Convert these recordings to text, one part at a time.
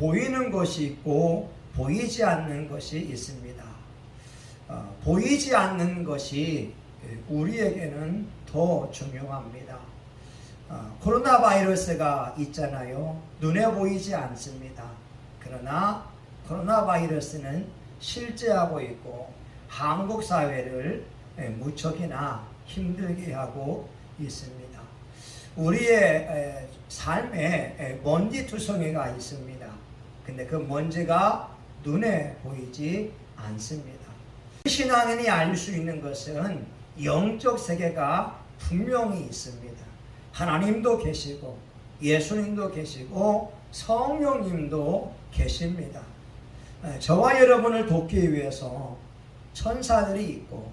보이는 것이 있고 보이지 않는 것이 있습니다. 보이지 않는 것이 우리에게는 더 중요합니다. 코로나 바이러스가 있잖아요. 눈에 보이지 않습니다. 그러나 코로나 바이러스는 실제하고 있고 한국 사회를 무척이나 힘들게 하고 있습니다. 우리의 삶에 먼지투성이가 있습니다. 근데 그 먼지가 눈에 보이지 않습니다. 신앙인이 알 수 있는 것은 영적 세계가 분명히 있습니다. 하나님도 계시고 예수님도 계시고 성령님도 계십니다. 저와 여러분을 돕기 위해서 천사들이 있고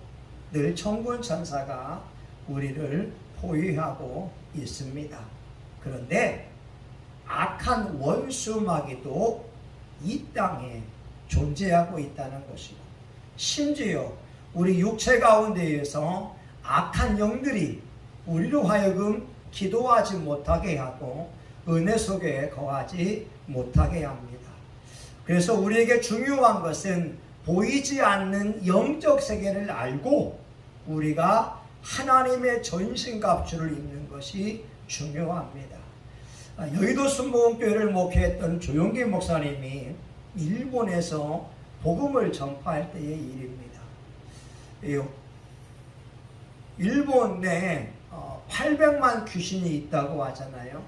늘 천군 천사가 우리를 보호하고 있습니다. 그런데 악한 원수마귀도 이 땅에 존재하고 있다는 것이고, 심지어 우리 육체 가운데에서 악한 영들이 우리로 하여금 기도하지 못하게 하고 은혜 속에 거하지 못하게 합니다. 그래서 우리에게 중요한 것은 보이지 않는 영적 세계를 알고 우리가 하나님의 전신갑주를 입는 것이 중요합니다. 여의도 순복음교회를 목회했던 조용기 목사님이 일본에서 복음을 전파할 때의 일입니다. 일본 내에 800만 귀신이 있다고 하잖아요.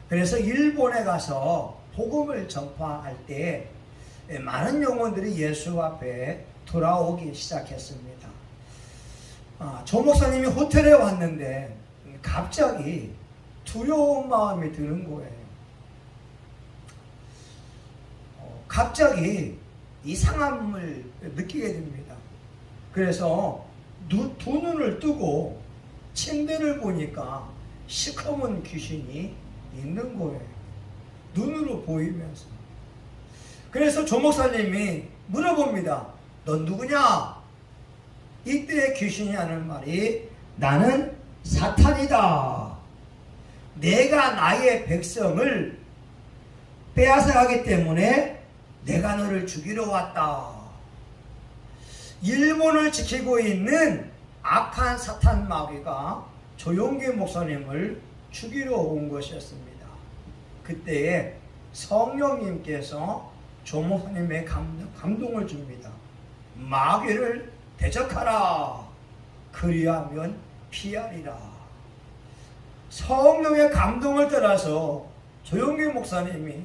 그래서 일본에 가서 복음을 전파할 때 많은 영혼들이 예수 앞에 돌아오기 시작했습니다. 조 목사님이 호텔에 왔는데 갑자기 두려운 마음이 드는 거예요. 갑자기 이상함을 느끼게 됩니다. 그래서 두 눈을 뜨고 침대를 보니까 시커먼 귀신이 있는 거예요. 눈으로 보이면서. 그래서 조 목사님이 물어봅니다. 넌 누구냐? 이때 귀신이 하는 말이 나는 사탄이다. 내가 나의 백성을 빼앗아가기 때문에 내가 너를 죽이러 왔다. 일본을 지키고 있는 악한 사탄 마귀가 조용기 목사님을 죽이러 온 것이었습니다. 그때에 성령님께서 조 목사님의 감동을 줍니다. 마귀를 대적하라. 그리하면 피하리라. 성령의 감동을 따라서 조용기 목사님이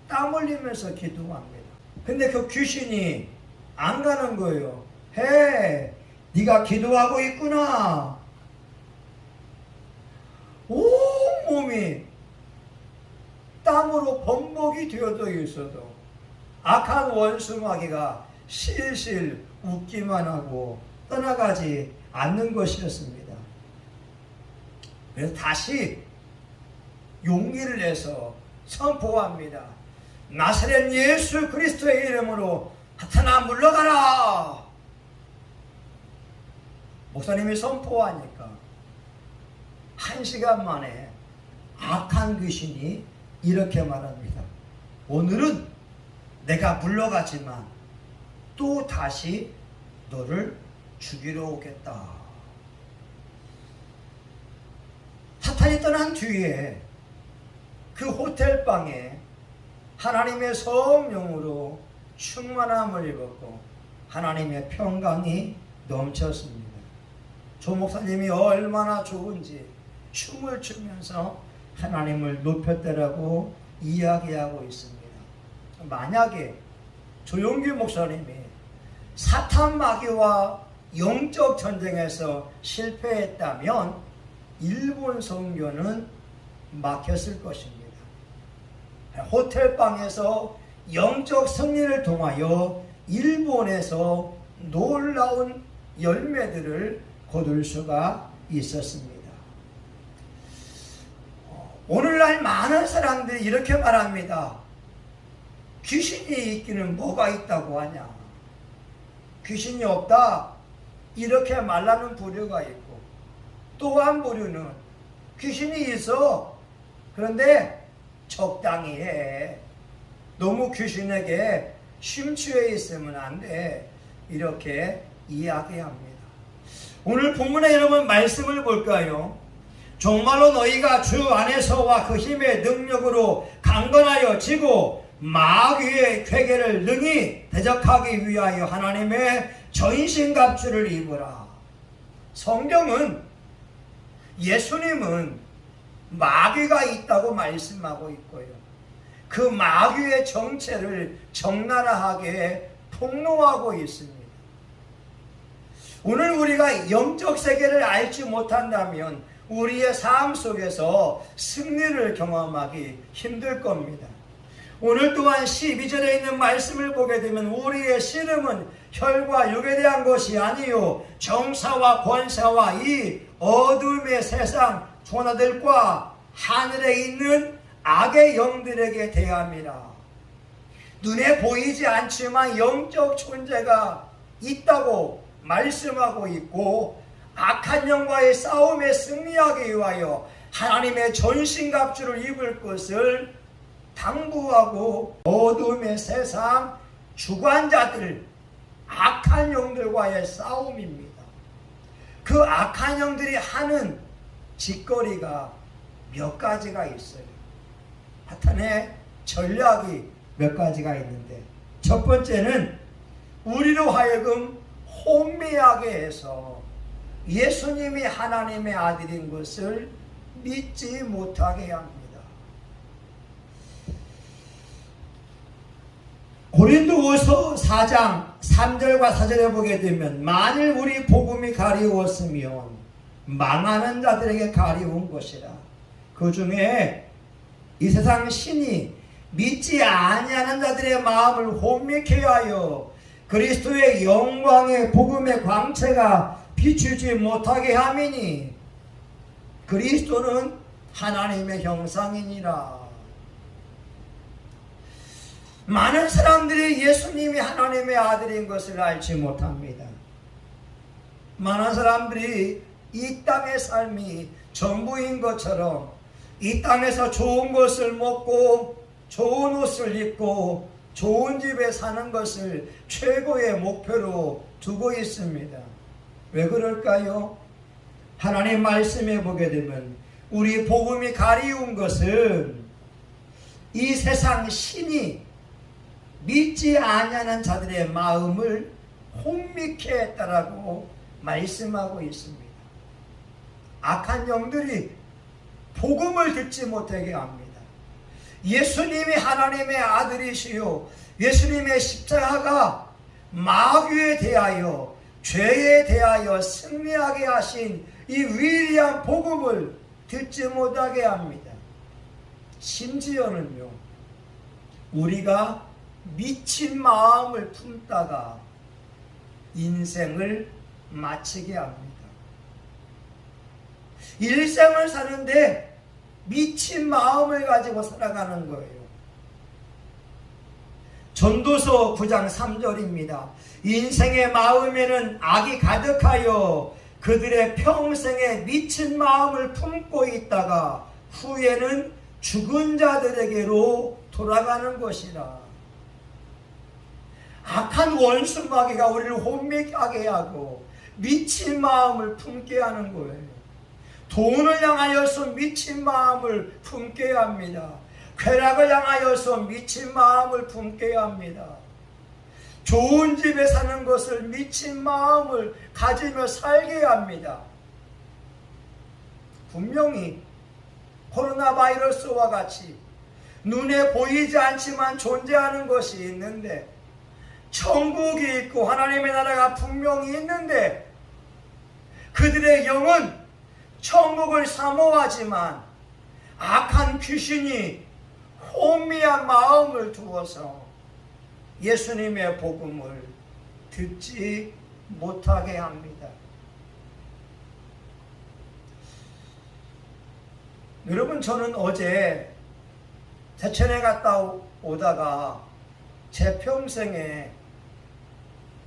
땀 흘리면서 기도합니다. 근데 그 귀신이 안 가는 거예요. 헤, 네가 기도하고 있구나. 온 몸이 땀으로 범벅이 되어져 있어도 악한 원수 마귀가 실실 웃기만 하고 떠나가지 않는 것이었습니다. 그래서 다시 용기를 내서 선포합니다. 나사렛 예수 그리스도의 이름으로 사탄아 물러가라. 목사님이 선포하니까 1시간 만에 악한 귀신이 이렇게 말합니다. 오늘은 내가 물러가지만 또 다시 너를 죽이러 오겠다. 사탄이 떠난 뒤에 그 호텔방에 하나님의 성령으로 충만함을 입었고 하나님의 평강이 넘쳤습니다. 조 목사님이 얼마나 좋은지 춤을 추면서 하나님을 높였다라고 이야기하고 있습니다. 만약에 조용기 목사님이 사탄 마귀와 영적 전쟁에서 실패했다면 일본 선교는 막혔을 것입니다. 호텔방에서 영적 승리를 통하여 일본에서 놀라운 열매들을 거둘 수가 있었습니다. 오늘날 많은 사람들이 이렇게 말합니다. 귀신이 있기는 뭐가 있다고 하냐. 귀신이 없다. 이렇게 말하는 부류가 있고, 또 한 부류는 귀신이 있어. 그런데 적당히 해. 너무 귀신에게 심취해 있으면 안 돼. 이렇게 이야기합니다. 오늘 본문에 여러분 말씀을 볼까요? 정말로 너희가 주 안에서와 그 힘의 능력으로 강건하여 지고 마귀의 궤계를 능히 대적하기 위하여 하나님의 전신갑주를 입으라. 성경은 예수님은 마귀가 있다고 말씀하고 있고요. 그 마귀의 정체를 적나라하게 폭로하고 있습니다. 오늘 우리가 영적 세계를 알지 못한다면 우리의 삶 속에서 승리를 경험하기 힘들 겁니다. 오늘 또한 12절에 있는 말씀을 보게 되면 우리의 씨름은 혈과 육에 대한 것이 아니요 정사와 권사와 이 어둠의 세상 존재들과 하늘에 있는 악의 영들에게 대함이라. 눈에 보이지 않지만 영적 존재가 있다고 말씀하고 있고 악한 영과의 싸움에 승리하기 위하여 하나님의 전신갑주를 입을 것을 당부하고 어둠의 세상 주관자들 악한 영들과의 싸움입니다. 그 악한 영들이 하는 짓거리가 몇 가지가 있어요. 사탄의 전략이 몇 가지가 있는데 첫 번째는 우리로 하여금 혼미하게 해서 예수님이 하나님의 아들인 것을 믿지 못하게 합니다. 고린도후서 4장 3절과 4절에 보게 되면 만일 우리 복음이 가리웠으면 망하는 자들에게 가리운 것이라. 그 중에 이 세상 신이 믿지 아니하는 자들의 마음을 혼미케 하여 그리스도의 영광의 복음의 광채가 비추지 못하게 함이니 그리스도는 하나님의 형상이니라. 많은 사람들이 예수님이 하나님의 아들인 것을 알지 못합니다. 많은 사람들이 이 땅의 삶이 전부인 것처럼 이 땅에서 좋은 것을 먹고 좋은 옷을 입고 좋은 집에 사는 것을 최고의 목표로 두고 있습니다. 왜 그럴까요? 하나님 말씀에 보게 되면 우리 복음이 가리운 것은 이 세상 신이 믿지 아니하는 자들의 마음을 혼미케 했다라고 말씀하고 있습니다. 악한 영들이 복음을 듣지 못하게 합니다. 예수님이 하나님의 아들이시요 예수님의 십자가가 마귀에 대하여 죄에 대하여 승리하게 하신 이 위대한 복음을 듣지 못하게 합니다. 심지어는요 우리가 미친 마음을 품다가 인생을 마치게 합니다. 일생을 사는데 미친 마음을 가지고 살아가는 거예요. 전도서 9장 3절입니다. 인생의 마음에는 악이 가득하여 그들의 평생에 미친 마음을 품고 있다가 후에는 죽은 자들에게로 돌아가는 것이라. 악한 원수 마귀가 우리를 혼미하게 하고 미친 마음을 품게 하는 거예요. 돈을 향하여서 미친 마음을 품게 합니다. 쾌락을 향하여서 미친 마음을 품게 합니다. 좋은 집에 사는 것을 미친 마음을 가지며 살게 합니다. 분명히 코로나 바이러스와 같이 눈에 보이지 않지만 존재하는 것이 있는데 천국이 있고 하나님의 나라가 분명히 있는데 그들의 영은 천국을 사모하지만 악한 귀신이 혼미한 마음을 두어서 예수님의 복음을 듣지 못하게 합니다. 여러분, 저는 어제 제천에 갔다 오다가 제 평생에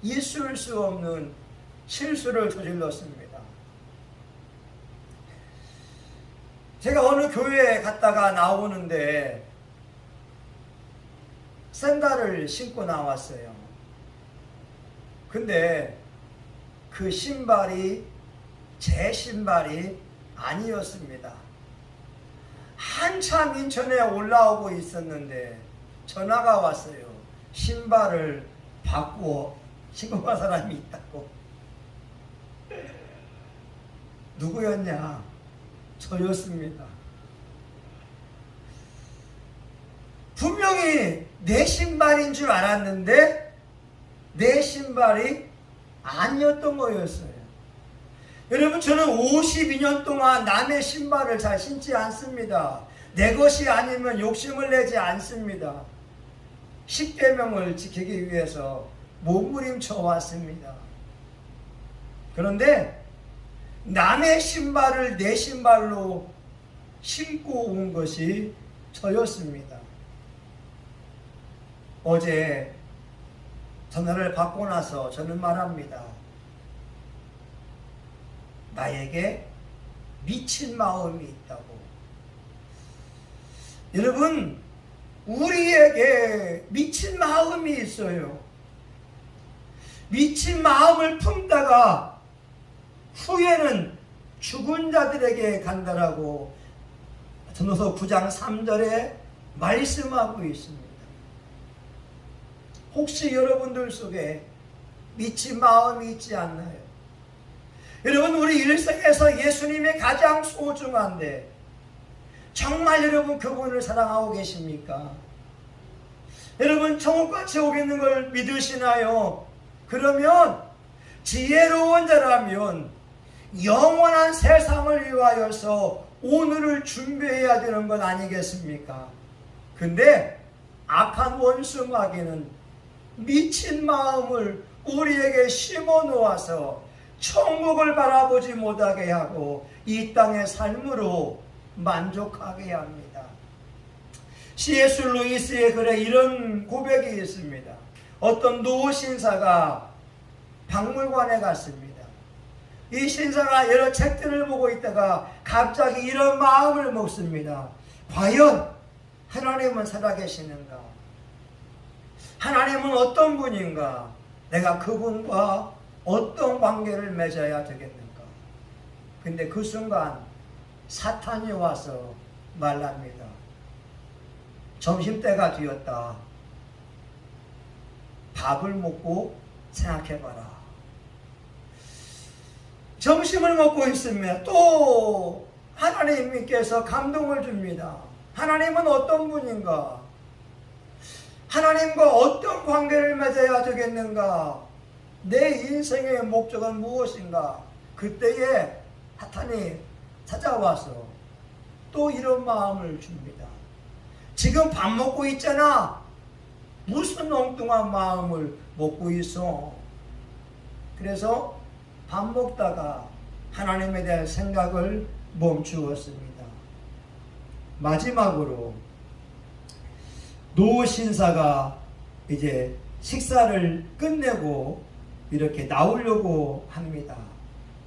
있을 수 없는 실수를 저질렀습니다. 제가 어느 교회에 갔다가 나오는데 샌들을 신고 나왔어요. 근데 그 신발이 제 신발이 아니었습니다. 한참 인천에 올라오고 있었는데 전화가 왔어요. 신발을 바꾸어 신고 간 사람이 있다고. 누구였냐? 저였습니다. 분명히 내 신발인 줄 알았는데 내 신발이 아니었던 거였어요. 여러분, 저는 52년 동안 남의 신발을 잘 신지 않습니다. 내 것이 아니면 욕심을 내지 않습니다. 십계명을 지키기 위해서 몸부림쳐 왔습니다. 그런데 남의 신발을 내 신발로 신고 온 것이 저였습니다. 어제 전화를 받고 나서 저는 말합니다. 나에게 미친 마음이 있다고. 여러분, 우리에게 미친 마음이 있어요. 미친 마음을 품다가 후에는 죽은 자들에게 간다라고 전도서 9장 3절에 말씀하고 있습니다. 혹시 여러분들 속에 미친 마음이 있지 않나요? 여러분, 우리 일생에서 예수님이 가장 소중한데 정말 여러분 그분을 사랑하고 계십니까? 여러분, 천국과 지옥에 있는 걸 믿으시나요? 그러면 지혜로운 자라면 영원한 세상을 위하여서 오늘을 준비해야 되는 건 아니겠습니까? 근데 악한 원수 마귀는 미친 마음을 우리에게 심어 놓아서 천국을 바라보지 못하게 하고 이 땅의 삶으로 만족하게 합니다. C.S. 루이스의 글에 이런 고백이 있습니다. 어떤 노 신사가 박물관에 갔습니다. 이 신사가 여러 책들을 보고 있다가 갑자기 이런 마음을 먹습니다. 과연 하나님은 살아계시는가? 하나님은 어떤 분인가? 내가 그분과 어떤 관계를 맺어야 되겠는가? 근데 그 순간 사탄이 와서 말랍니다. 점심때가 되었다. 밥을 먹고 생각해봐라. 점심을 먹고 있으면 또 하나님께서 감동을 줍니다. 하나님은 어떤 분인가? 하나님과 어떤 관계를 맺어야 되겠는가? 내 인생의 목적은 무엇인가? 그때에 사탄이 찾아와서 또 이런 마음을 줍니다. 지금 밥 먹고 있잖아. 무슨 엉뚱한 마음을 먹고 있어? 그래서 밥 먹다가 하나님에 대한 생각을 멈추었습니다. 마지막으로 노 신사가 이제 식사를 끝내고 이렇게 나오려고 합니다.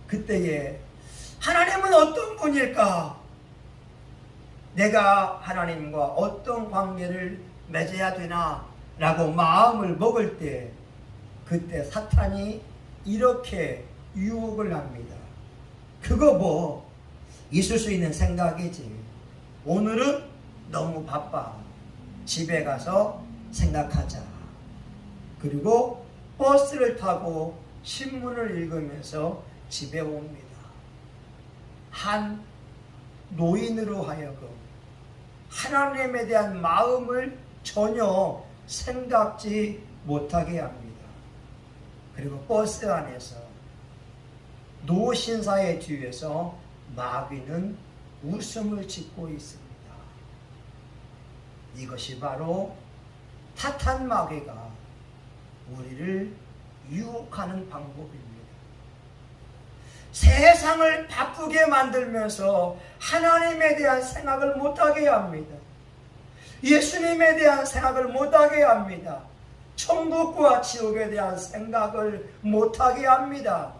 그때에 하나님은 어떤 분일까? 내가 하나님과 어떤 관계를 맺어야 되나? 라고 마음을 먹을 때 그때 사탄이 이렇게 유혹을 합니다. 그거 뭐 있을 수 있는 생각이지. 오늘은 너무 바빠. 집에 가서 생각하자. 그리고 버스를 타고 신문을 읽으면서 집에 옵니다. 한 노인으로 하여금 하나님에 대한 마음을 전혀 생각지 못하게 합니다. 그리고 버스 안에서 노 신사의 뒤에서 마귀는 웃음을 짓고 있습니다. 이것이 바로 타탄 마귀가 우리를 유혹하는 방법입니다. 세상을 바쁘게 만들면서 하나님에 대한 생각을 못하게 합니다. 예수님에 대한 생각을 못하게 합니다. 천국과 지옥에 대한 생각을 못하게 합니다.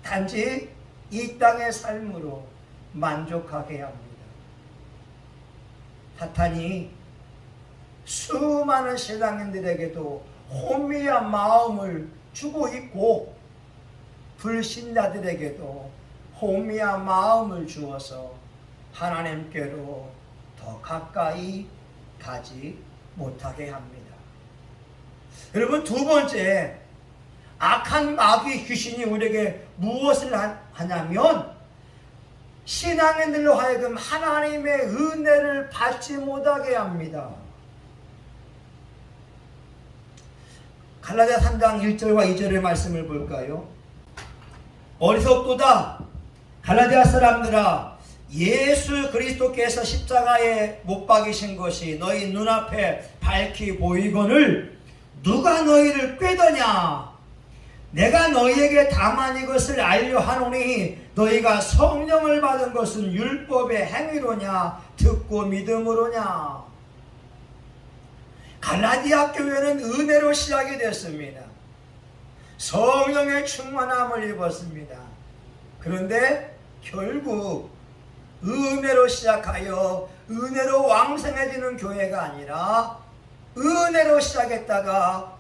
단지 이 땅의 삶으로 만족하게 합니다. 사탄이 수많은 신앙인들에게도 혼미한 마음을 주고 있고, 불신자들에게도 혼미한 마음을 주어서 하나님께로 더 가까이 가지 못하게 합니다. 여러분, 두 번째, 악한 마귀 귀신이 우리에게 무엇을 하냐면 신앙인들로 하여금 하나님의 은혜를 받지 못하게 합니다. 갈라디아 3장 1절과 2절의 말씀을 볼까요? 어리석도다 갈라디아 사람들아, 예수 그리스도께서 십자가에 못 박이신 것이 너희 눈앞에 밝히 보이거늘 누가 너희를 꾀더냐? 내가 너희에게 다만 이것을 알려 하노니 너희가 성령을 받은 것은 율법의 행위로냐 듣고 믿음으로냐. 갈라디아 교회는 은혜로 시작이 됐습니다. 성령의 충만함을 입었습니다. 그런데 결국 은혜로 시작하여 은혜로 왕성해지는 교회가 아니라 은혜로 시작했다가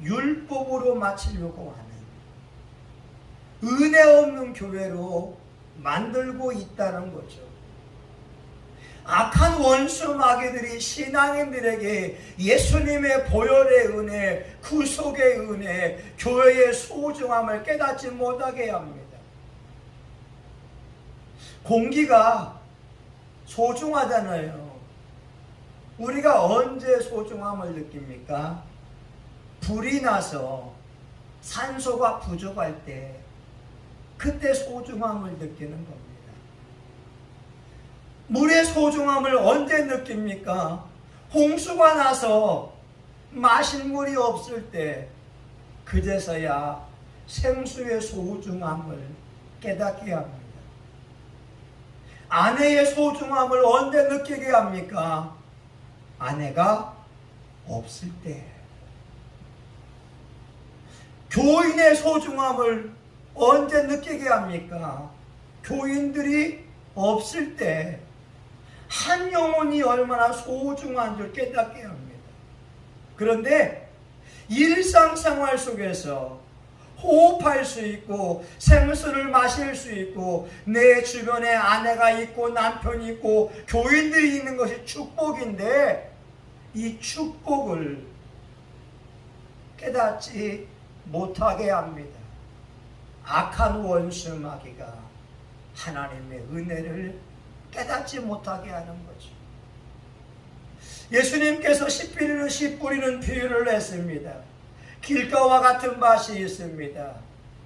율법으로 마치려고 하는 은혜 없는 교회로 만들고 있다는 거죠. 악한 원수 마귀들이 신앙인들에게 예수님의 보혈의 은혜, 구속의 은혜, 교회의 소중함을 깨닫지 못하게 합니다. 공기가 소중하잖아요. 우리가 언제 소중함을 느낍니까? 불이 나서 산소가 부족할 때, 그때 소중함을 느끼는 겁니다. 물의 소중함을 언제 느낍니까? 홍수가 나서 마실 물이 없을 때, 그제서야 생수의 소중함을 깨닫게 합니다. 아내의 소중함을 언제 느끼게 합니까? 아내가 없을 때. 교인의 소중함을 언제 느끼게 합니까? 교인들이 없을 때 한 영혼이 얼마나 소중한 줄 깨닫게 합니다. 그런데 일상생활 속에서 호흡할 수 있고 생수를 마실 수 있고 내 주변에 아내가 있고 남편이 있고 교인들이 있는 것이 축복인데, 이 축복을 깨닫지 못하게 합니다. 악한 원수 마귀가 하나님의 은혜를 깨닫지 못하게 하는 거죠. 예수님께서 씨 뿌리는 비유를 했습니다. 길가와 같은 밭이 있습니다.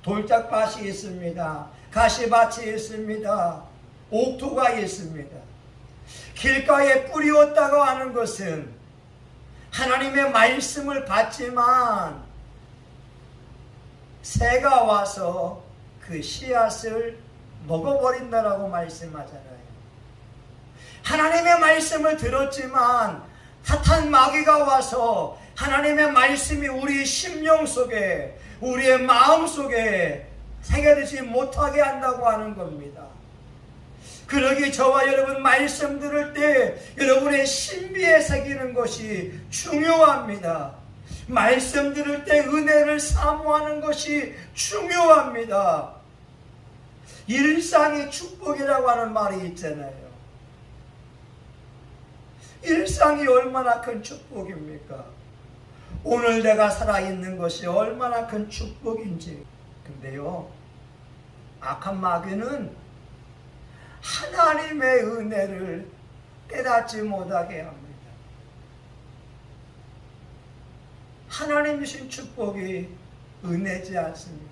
돌짝밭이 있습니다. 가시밭이 있습니다. 옥토가 있습니다. 길가에 뿌리었다고 하는 것은 하나님의 말씀을 받지만 새가 와서 그 씨앗을 먹어버린다라고 말씀하잖아요. 하나님의 말씀을 들었지만 사탄 마귀가 와서 하나님의 말씀이 우리 심령 속에, 우리의 마음 속에 새겨지지 못하게 한다고 하는 겁니다. 그러기 저와 여러분 말씀 들을 때 여러분의 신비에 새기는 것이 중요합니다. 말씀 들을 때 은혜를 사모하는 것이 중요합니다. 일상이 축복이라고 하는 말이 있잖아요. 일상이 얼마나 큰 축복입니까? 오늘 내가 살아있는 것이 얼마나 큰 축복인지. 근데요, 악한 마귀는 하나님의 은혜를 깨닫지 못하게 합니다. 하나님 주신 축복이 은혜지 않습니다.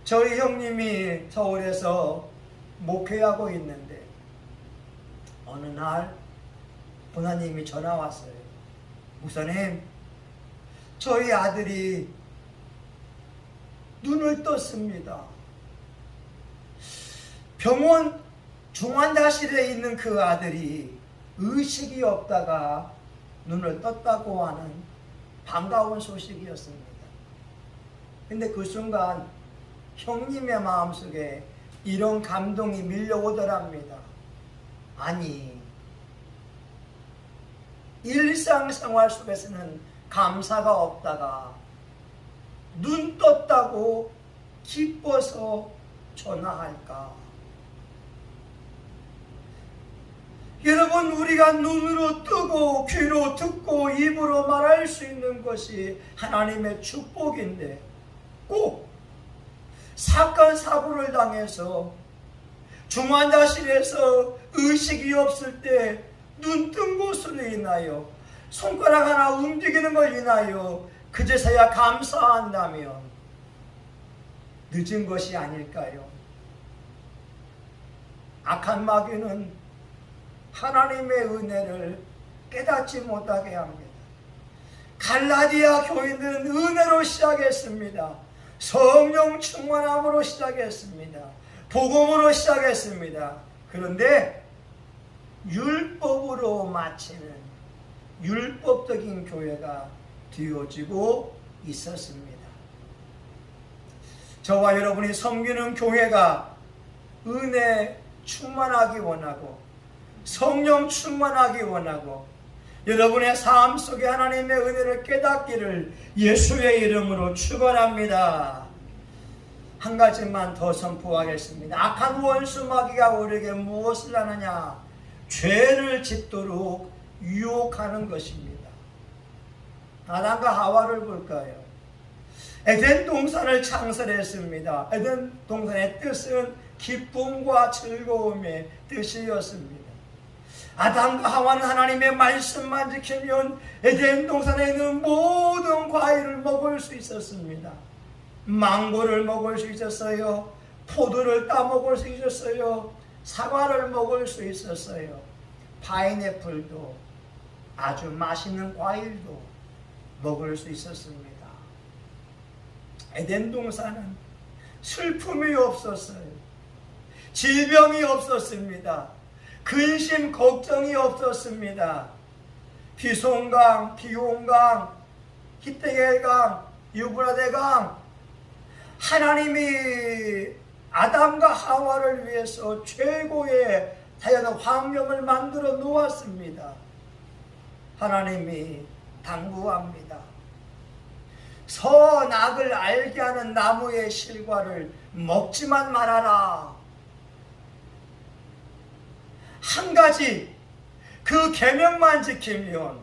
저희 형님이 서울에서 목회하고 있는데 어느 날 보나님이 전화 왔어요. 목사님, 저희 아들이 눈을 떴습니다. 병원 중환자실에 있는 그 아들이 의식이 없다가 눈을 떴다고 하는 반가운 소식이었습니다. 근데 그 순간 형님의 마음속에 이런 감동이 밀려오더랍니다. 아니, 일상생활 속에서는 감사가 없다가 눈 떴다고 기뻐서 전화할까? 여러분, 우리가 눈으로 뜨고 귀로 듣고 입으로 말할 수 있는 것이 하나님의 축복인데, 꼭 사건 사고를 당해서 중환자실에서 의식이 없을 때 눈 뜬 것으로 인하여 손가락 하나 움직이는 걸 인하여 그제서야 감사한다면 늦은 것이 아닐까요? 악한 마귀는 하나님의 은혜를 깨닫지 못하게 합니다. 갈라디아 교인들은 은혜로 시작했습니다. 성령 충만함으로 시작했습니다. 복음으로 시작했습니다. 그런데 율법으로 마치는 율법적인 교회가 되어지고 있었습니다. 저와 여러분이 섬기는 교회가 은혜 충만하기 원하고 성령 충만하기 원하고 여러분의 삶 속에 하나님의 은혜를 깨닫기를 예수의 이름으로 축원합니다. 한 가지만 더 선포하겠습니다. 악한 원수 마귀가 우리에게 무엇을 하느냐? 죄를 짓도록 유혹하는 것입니다. 아담과 하와를 볼까요? 에덴 동산을 창설했습니다. 에덴 동산의 뜻은 기쁨과 즐거움의 뜻이었습니다. 아담과 하와는 하나님의 말씀만 지키면 에덴 동산에 있는 모든 과일을 먹을 수 있었습니다. 망고를 먹을 수 있었어요. 포도를 따먹을 수 있었어요. 사과를 먹을 수 있었어요. 파인애플도 아주 맛있는 과일도 먹을 수 있었습니다. 에덴 동산은 슬픔이 없었어요. 질병이 없었습니다. 근심 걱정이 없었습니다. 비송강, 비온강, 히데겔강, 유브라데강, 하나님이 아담과 하와를 위해서 최고의 자연 환경을 만들어 놓았습니다. 하나님이 당부합니다. 선악을 알게 하는 나무의 실과를 먹지만 말아라. 한 가지 그 계명만 지키면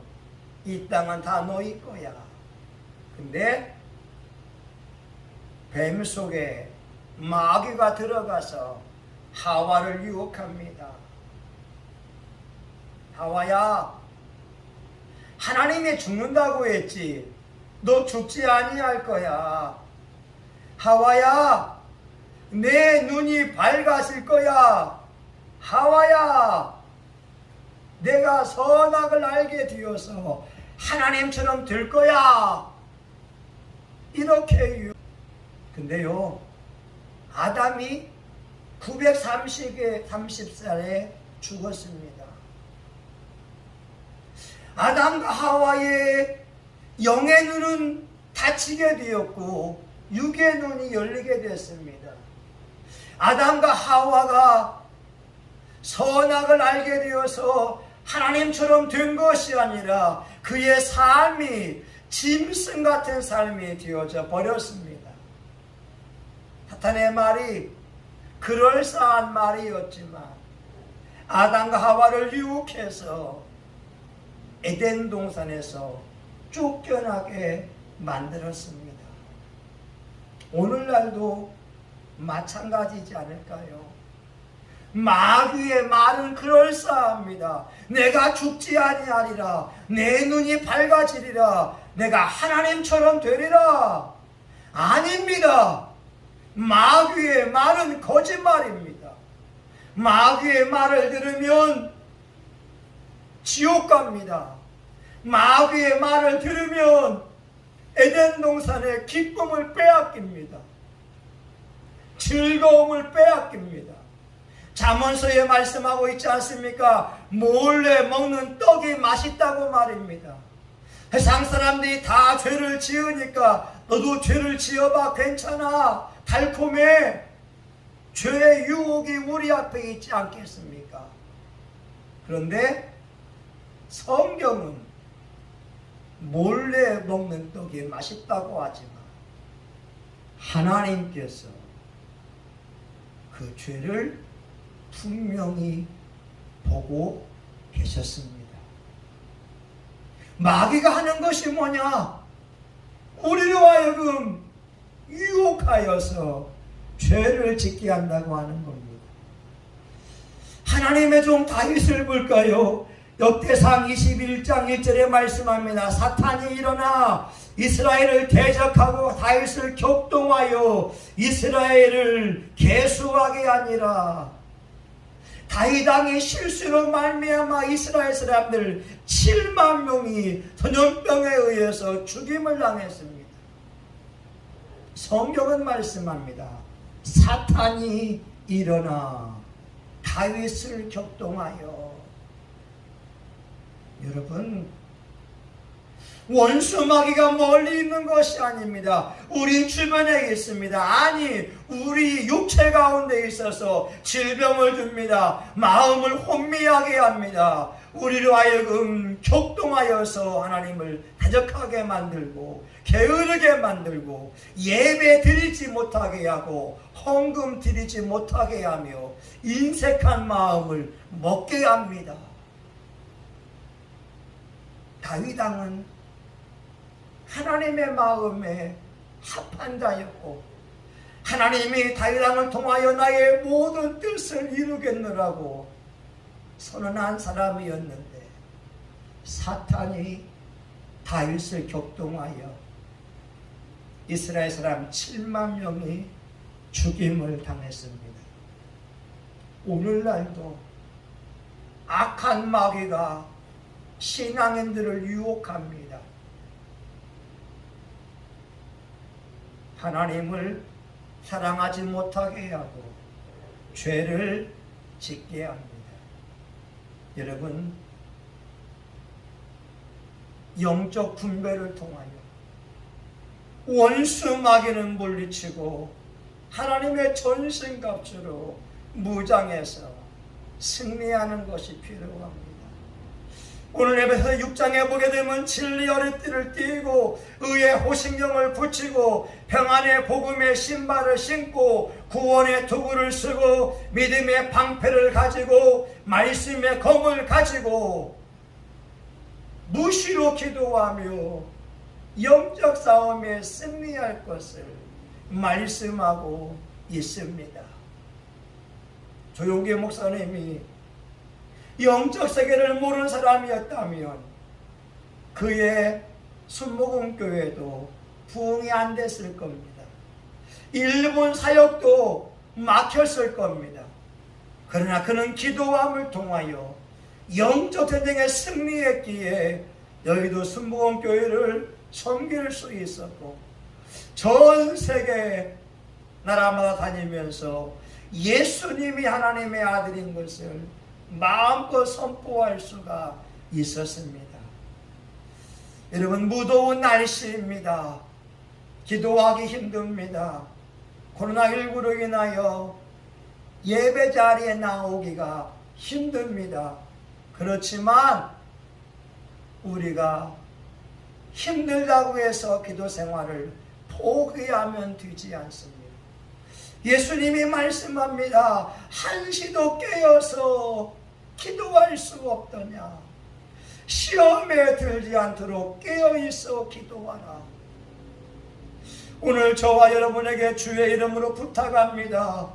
이 땅은 다 너희 거야. 근데 뱀 속에 마귀가 들어가서 하와를 유혹합니다. 하와야, 하나님이 죽는다고 했지 너 죽지 아니할 거야. 하와야, 내 눈이 밝아질 거야. 하와야, 내가 선악을 알게 되어서 하나님처럼 될 거야. 이렇게 근데요, 아담이 930살에 죽었습니다. 아담과 하와의 영의 눈은 닫히게 되었고 육의 눈이 열리게 됐습니다. 아담과 하와가 선악을 알게 되어서 하나님처럼 된 것이 아니라 그의 삶이 짐승 같은 삶이 되어져 버렸습니다. 사탄의 말이 그럴싸한 말이었지만 아담과 하와를 유혹해서 에덴 동산에서 쫓겨나게 만들었습니다. 오늘날도 마찬가지지 않을까요? 마귀의 말은 그럴싸합니다. 내가 죽지 아니하리라. 내 눈이 밝아지리라. 내가 하나님처럼 되리라. 아닙니다. 마귀의 말은 거짓말입니다. 마귀의 말을 들으면 지옥 갑니다. 마귀의 말을 들으면 에덴 동산의 기쁨을 빼앗깁니다. 즐거움을 빼앗깁니다. 잠언서에 말씀하고 있지 않습니까? 몰래 먹는 떡이 맛있다고 말입니다. 세상 사람들이 다 죄를 지으니까 너도 죄를 지어봐. 괜찮아. 달콤해. 죄의 유혹이 우리 앞에 있지 않겠습니까? 그런데 성경은 몰래 먹는 떡이 맛있다고 하지만 하나님께서 그 죄를 분명히 보고 계셨습니다. 마귀가 하는 것이 뭐냐? 우리로 하여금 유혹하여서 죄를 짓게 한다고 하는 겁니다. 하나님의 종 다윗을 볼까요? 역대상 21장 1절에 말씀합니다. 사탄이 일어나 이스라엘을 대적하고 다윗을 격동하여 이스라엘을 계수하게 하니라. 다윗 왕의 실수로 말미암아 이스라엘 사람들 7만 명이 전염병에 의해서 죽임을 당했습니다. 성경은 말씀합니다. 사탄이 일어나 다윗을 격동하여. 여러분, 원수 마귀가 멀리 있는 것이 아닙니다. 우리 주변에 있습니다. 아니, 우리 육체 가운데 있어서 질병을 줍니다. 마음을 혼미하게 합니다. 우리로 하여금 격동하여서 하나님을 대적하게 만들고 게으르게 만들고 예배 드리지 못하게 하고 헌금 드리지 못하게 하며 인색한 마음을 먹게 합니다. 다윗 왕은 하나님의 마음에 합한 자였고 하나님이 다윗 왕을 통하여 나의 모든 뜻을 이루겠노라고 선언한 사람이었는데 사탄이 다윗을 격동하여 이스라엘 사람 7만 명이 죽임을 당했습니다. 오늘날도 악한 마귀가 신앙인들을 유혹합니다. 하나님을 사랑하지 못하게 하고 죄를 짓게 합니다. 여러분, 영적 분배를 통하여 원수 마귀는 물리치고 하나님의 전신갑주로 무장해서 승리하는 것이 필요합니다. 오늘 에베소 6장에 보게 되면 진리 허리띠를 띠고 의의 호신경을 붙이고 평안의 복음의 신발을 신고 구원의 도구를 쓰고 믿음의 방패를 가지고 말씀의 검을 가지고 무시로 기도하며 영적 싸움에 승리할 것을 말씀하고 있습니다. 조용기 목사님이 영적 세계를 모르는 사람이었다면 그의 순복음교회도 부흥이 안 됐을 겁니다. 일본 사역도 막혔을 겁니다. 그러나 그는 기도함을 통하여 영적 전쟁에 승리했기에 여의도 순복음교회를 섬길 수 있었고 전 세계 나라마다 다니면서 예수님이 하나님의 아들인 것을 마음껏 선포할 수가 있었습니다. 여러분, 무더운 날씨입니다. 기도하기 힘듭니다. 코로나19로 인하여 예배 자리에 나오기가 힘듭니다. 그렇지만 우리가 힘들다고 해서 기도 생활을 포기하면 되지 않습니다. 예수님이 말씀합니다. 한시도 깨어서 기도할 수 없더냐. 시험에 들지 않도록 깨어있어 기도하라. 오늘 저와 여러분에게 주의 이름으로 부탁합니다.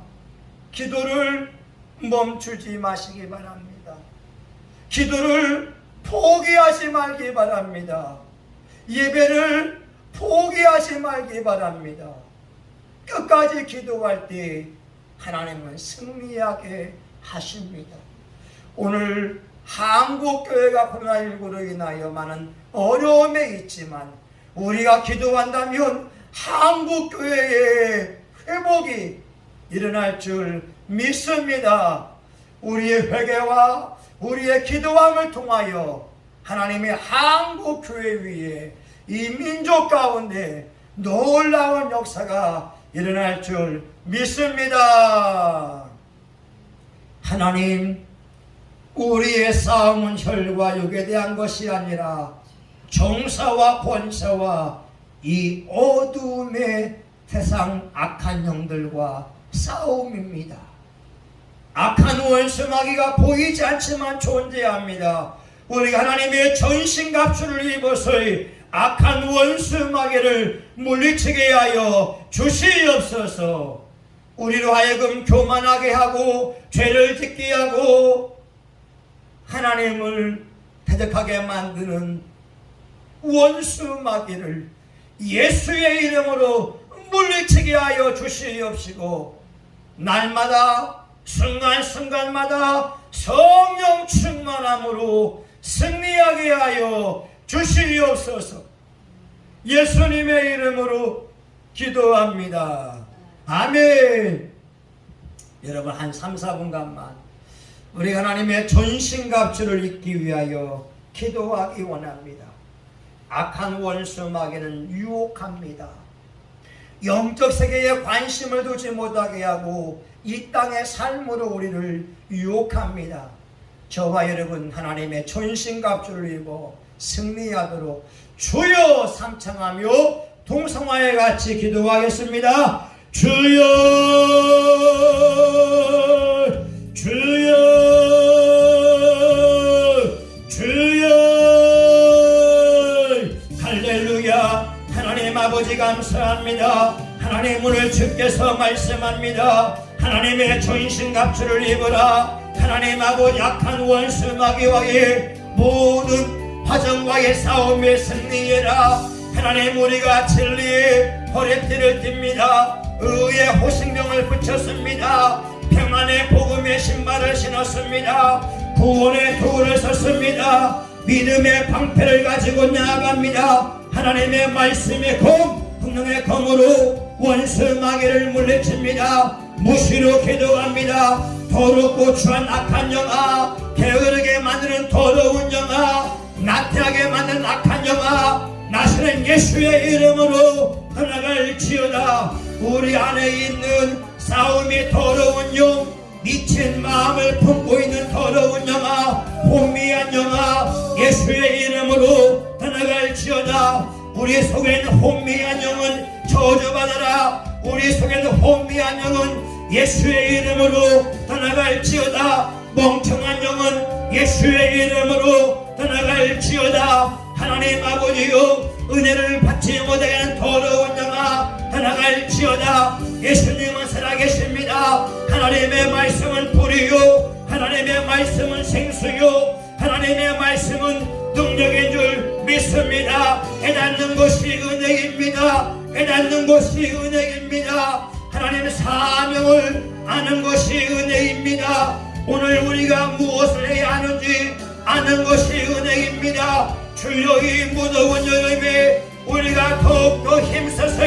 기도를 멈추지 마시기 바랍니다. 기도를 포기하지 말기 바랍니다. 예배를 포기하지 말기 바랍니다. 끝까지 기도할 때 하나님은 승리하게 하십니다. 오늘 한국교회가 코로나19로 인하여 많은 어려움에 있지만 우리가 기도한다면 한국교회의 회복이 일어날 줄 믿습니다. 우리의 회개와 우리의 기도함을 통하여 하나님의 한국교회 위에 이 민족 가운데 놀라운 역사가 일어날 줄 믿습니다. 하나님, 우리의 싸움은 혈과 육에 대한 것이 아니라 정사와 권세와 이 어둠의 세상 악한 영들과 싸움입니다. 악한 원수 마귀가 보이지 않지만 존재합니다. 우리가 하나님의 전신갑주를 입어서 악한 원수 마귀를 물리치게 하여 주시옵소서. 우리로 하여금 교만하게 하고 죄를 짓게 하고 하나님을 대적하게 만드는 원수 마귀를 예수의 이름으로 물리치게 하여 주시옵시고, 날마다 순간순간마다 성령 충만함으로 승리하게 하여 주시옵소서. 예수님의 이름으로 기도합니다. 아멘. 여러분, 한 3-4분간만 우리 하나님의 전신갑주를 입기 위하여 기도하기 원합니다. 악한 원수 마귀는 유혹합니다. 영적 세계에 관심을 두지 못하게 하고 이 땅의 삶으로 우리를 유혹합니다. 저와 여러분 하나님의 전신갑주를 입어 승리하도록 주여 삼창하며 동성화에 같이 기도하겠습니다. 주여 주여 주여. 할렐루야. 하나님 아버지 감사합니다. 하나님 오늘 주께서 말씀합니다. 하나님의 전신갑주를 입으라. 하나님 아버지 악한 원수 마귀와의 모든 화정과의 싸움에 승리해라. 하나님 우리가 진리의 허리띠를 띱니다. 의의 호식명을 붙였습니다. 평안의 복음의 신발을 신었습니다. 구원의 도를 섰습니다. 믿음의 방패를 가지고 나아갑니다. 하나님의 말씀의 검, 성령의 검으로 원수 마귀를 물리칩니다. 무시로 기도합니다. 더럽고 추한 악한 영아, 게으르게 만드는 더러운 영아, 나태하게 만드는 악한 영아, 나시는 예수의 이름으로 떠나갈지어다. 우리 안에 있는 싸움이 더러운 영, 미친 마음을 품고 있는 더러운 영아, 혼미한 영아, 예수의 이름으로 떠나갈지어다. 우리 속에 있는 혼미한 영은 저주받아라. 우리 속에 있는 혼미한 영은 예수의 이름으로 떠나갈지어다. 멍청한 영은 예수의 이름으로 떠나갈지어다. 하나님 아버지여, 은혜를 받지 못하게 하는 더러운 영아 떠나갈지어다. 예수님은 살아계십니다. 하나님의 말씀은 불이요, 하나님의 말씀은 생수요, 하나님의 말씀은 능력인 줄 믿습니다. 깨닫는 것이 은혜입니다. 깨닫는 것이 은혜입니다. 하나님의 사명을 아는 것이 은혜입니다. 오늘 우리가 무엇을 해야 하는지 아는 것이 은혜입니다. 주여, 이 무더운 여름에 우리가 더욱더 힘써서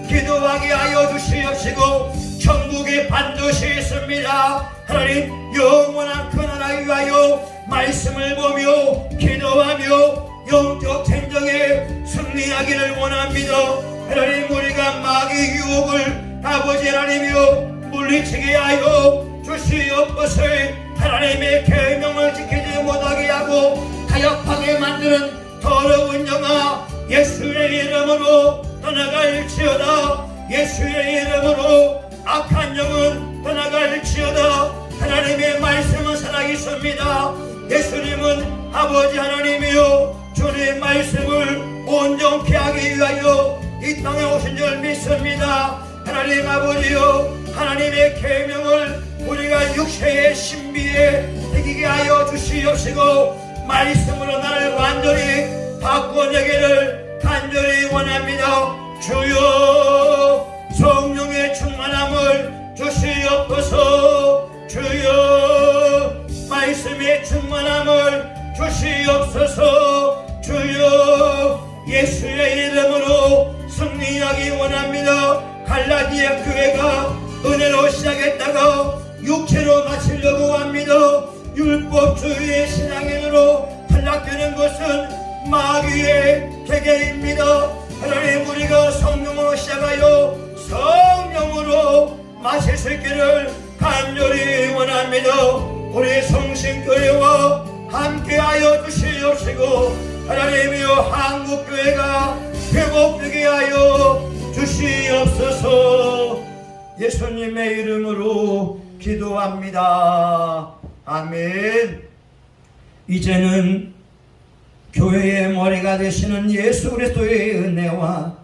기도하게 하여 주시옵시고, 천국이 반드시 있습니다. 하나님 영원한 그 나라 위하여 말씀을 보며 기도하며 영적 전쟁에 승리하기를 원합니다. 하나님 우리가 마귀 유혹을 아버지 하나님이여 물리치게 하여 주시옵소서. 하나님의 계명을 지키지 못하게 하고 타협하게 만드는 더러운 영아, 예수의 이름으로 떠나갈지어다. 예수의 이름으로 악한 영은 떠나갈지어다. 하나님의 말씀은 살아있습니다. 예수님은 아버지 하나님이여 주님의 말씀을 온전케 하기 위하여 이 땅에 오신 줄 믿습니다. 하나님 아버지여, 하나님의 계명을 우리가 육체의 신비에 새기게 하여 주시옵시고, 말씀으로 나를 완전히 바꿔내기를 간절히 원합니다. 주여, 성령의 충만함을 주시옵소서. 주여, 말씀의 충만함을 주시옵소서. 주여, 예수의 이름으로 승리하기 원합니다. 갈라디아 교회가 은혜로 시작했다가 육체로 마치려고 합니다. 율법주의의 신앙인으로 탈락되는 것은 마귀의 계계입니다. 하나님 우리가 성령으로 시작하여 성령으로 마실 수 있기를 간절히 원합니다. 우리 성신교회와 함께하여 주시옵시고, 하나님이여 한국교회가 회복되게 하여 주시옵소서. 예수님의 이름으로 기도합니다. 아멘. 이제는 교회의 머리가 되시는 예수 그리스도의 은혜와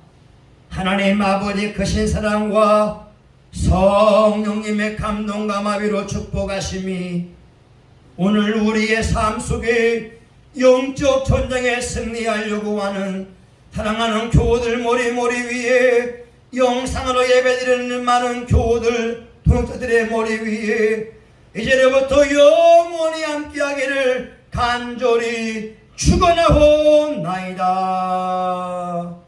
하나님 아버지 크신 사랑과 성령님의 감동과 마비로 축복하심이 오늘 우리의 삶 속에 영적 전쟁에 승리하려고 하는 사랑하는 교우들 머리 위에, 영상으로 예배드리는 많은 교우들 동역자들의 머리 위에 이제부터 영원히 함께하기를 간절히 축원하옵나이다.